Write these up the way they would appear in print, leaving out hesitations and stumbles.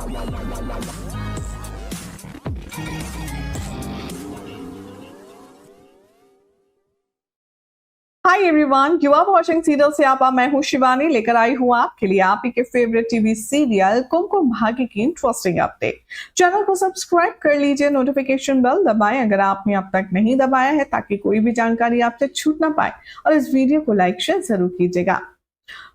Hi everyone, you are watching serial Siyapa. मैं हूं शिवानी, लेकर आई हूं आपके लिए आप ही के favourite TV serial Kumkum Bhagya की इंटरेस्टिंग अपडेट। चैनल को सब्सक्राइब कर लीजिए, नोटिफिकेशन बेल दबाएं अगर आपने अब तक नहीं दबाया है, ताकि कोई भी जानकारी आपसे छूट ना पाए। और इस वीडियो को लाइक शेयर जरूर कीजिएगा।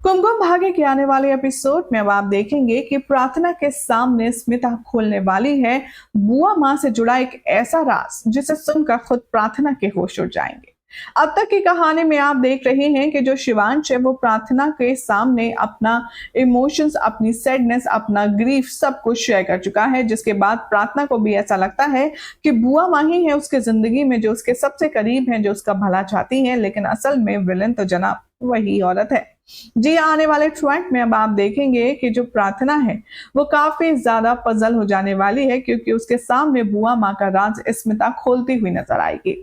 कुमकुम भाग्य के आने वाले एपिसोड में अब आप देखेंगे कि प्रार्थना के सामने स्मिता खोलने वाली है बुआ माँ से जुड़ा एक ऐसा राज जिसे सुनकर खुद प्रार्थना के होश उड़ जाएंगे। अब तक की कहानी में आप देख रहे हैं कि जो शिवांश है वो प्रार्थना के सामने अपना इमोशंस, अपनी सैडनेस, अपना ग्रीफ सब कुछ शेयर कर चुका है, जिसके बाद प्रार्थना को भी ऐसा लगता है कि बुआ माँ ही है उसके जिंदगी में जो उसके सबसे करीब है, जो उसका भला चाहती है, लेकिन असल में विलन तो जनाब वही औरत है। जी, आने वाले ट्रैक में अब आप देखेंगे कि जो प्रार्थना है वो काफी ज्यादा पजल हो जाने वाली है, क्योंकि उसके सामने बुआ माँ का राज स्मिता खोलती हुई नजर आएगी।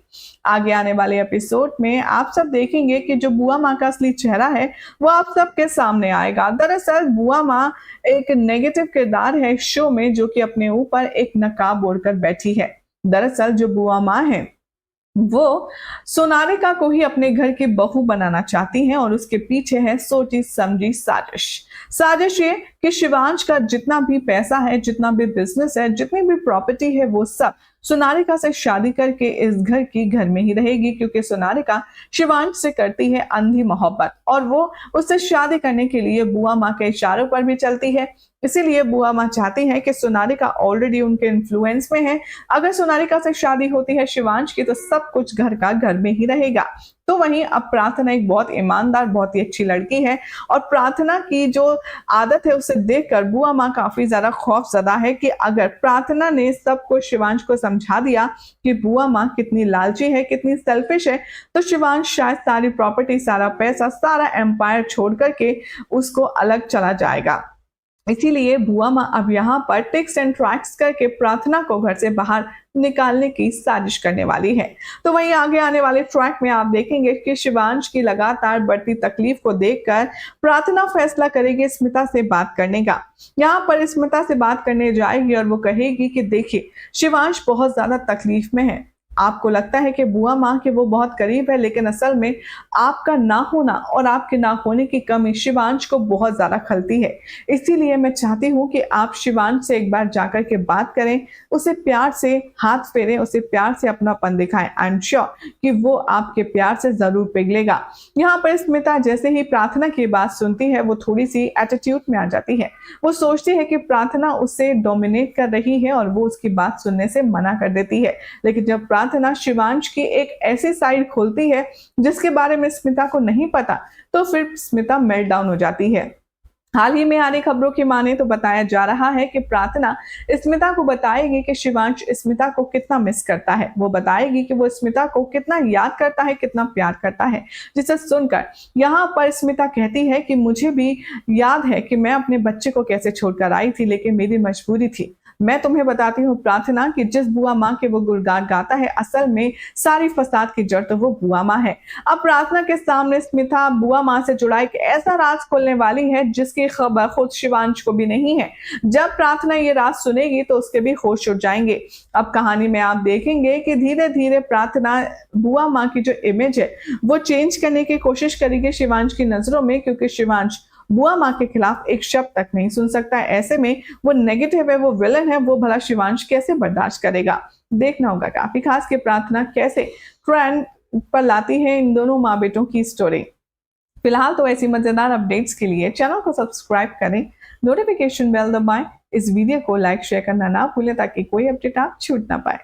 आगे आने वाले एपिसोड में आप सब देखेंगे कि जो बुआ माँ का असली चेहरा है वो आप सबके सामने आएगा। दरअसल बुआ माँ एक नेगेटिव किरदार है शो में, जो कि अपने ऊपर एक नकाब ओढ़कर बैठी है। दरअसल जो बुआ माँ है वो सोनारिका को ही अपने घर की बहू बनाना चाहती हैं, और उसके पीछे है सोची समझी साजिश। साजिश ये कि शिवांश का जितना भी पैसा है, जितना भी बिजनेस है, जितनी भी प्रॉपर्टी है, वो सब सोनारिका से शादी करके इस घर की घर में ही रहेगी, क्योंकि सोनारिका शिवांश से करती है अंधी मोहब्बत, और वो उससे शादी करने के लिए बुआ माँ के इशारों पर भी चलती है। इसीलिए बुआ माँ चाहती है कि सोनारिका ऑलरेडी उनके इन्फ्लुएंस में है। अगर सोनारिका से शादी होती है शिवांश की, तो सब कुछ घर का घर में ही रहेगा। तो वहीं अब प्रार्थना एक बहुत ईमानदार, बहुत ही अच्छी लड़की है, और प्रार्थना की जो आदत है उसे देखकर बुआ माँ काफी ज्यादा खौफजदा है कि अगर प्रार्थना ने सबको शिवांश को समझा दिया कि बुआ माँ कितनी लालची है, कितनी सेल्फिश है, तो शिवांश शायद सारी प्रॉपर्टी, सारा पैसा, सारा एम्पायर छोड़ करके उसको अलग चला जाएगा। इसीलिए बुआ माँ अब यहाँ पर टिक्स एंड ट्रैक्स करके प्रार्थना को घर से बाहर निकालने की साजिश करने वाली है। तो वहीं आगे आने वाले ट्रैक में आप देखेंगे कि शिवांश की लगातार बढ़ती तकलीफ को देखकर प्रार्थना फैसला करेगी स्मिता से बात करने का। यहाँ पर स्मिता से बात करने जाएगी और वो कहेगी कि देखिए, शिवांश बहुत ज्यादा तकलीफ में है। आपको लगता है कि बुआ माँ के वो बहुत करीब है, लेकिन असल में आपका ना होना और आपके ना होने की कमी शिवांश को बहुत ज्यादा खलती है। इसीलिए मैं चाहती हूँ कि आप शिवांश से एक बार जाकर के बात करें, उसे प्यार से हाथ फेरें, उसे प्यार से अपनापन दिखाएं। आई एम श्योर कि वो आपके प्यार से जरूर पिघलेगा। यहाँ पर स्मिता जैसे ही प्रार्थना की बात सुनती है, वो थोड़ी सी एटीट्यूड में आ जाती है। वो सोचती है कि प्रार्थना उसे डोमिनेट कर रही है और वो उसकी बात सुनने से मना कर देती है। लेकिन जब प्रार्थना शिवांश की एक ऐसी साइड खोलती है जिसके बारे में स्मिता को नहीं पता, तो फिर स्मिता मेल्ट डाउन हो जाती है। हाल ही में आ रही खबरों की माने तो बताया जा रहा है कि प्रार्थना स्मिता को बताएगी कि शिवांश स्मिता को कितना मिस करता है। वो बताएगी कि वो स्मिता को कितना याद करता है, कितना प्यार करता है। जिसे सुनकर यहाँ पर स्मिता कहती है कि मुझे भी याद है कि मैं अपने बच्चे को कैसे छोड़कर आई थी, लेकिन मेरी मजबूरी थी। मैं तुम्हें बताती हूँ प्रार्थना कि जिस बुआ माँ के वो गुणगान गाता है, असल में सारी फसाद की जड़ तो वो बुआ माँ है। अब प्रार्थना के सामने स्मिता बुआ माँ से जुड़ा एक ऐसा राज खोलने वाली है जिसकी खबर खुद शिवांश को भी नहीं है। जब प्रार्थना ये राज सुनेगी तो उसके भी होश उड़ जाएंगे। अब कहानी में आप देखेंगे कि धीरे धीरे प्रार्थना बुआ माँ की जो इमेज है वो चेंज करने की कोशिश करेगी शिवांश की नजरों में, क्योंकि शिवांश बुआ माँ के खिलाफ एक शब्द तक नहीं सुन सकता है। ऐसे में वो नेगेटिव है, वो विलन है, वो भला शिवांश कैसे बर्दाश्त करेगा। देखना होगा काफी खास कि प्रार्थना कैसे ट्रेंड पर लाती है इन दोनों माँ बेटों की स्टोरी। फिलहाल तो ऐसी मजेदार अपडेट्स के लिए चैनल को सब्सक्राइब करें, नोटिफिकेशन बेल दबाएं, इस वीडियो को लाइक शेयर करना ना भूलें, ताकि कोई अपडेट आप छूट ना पाए।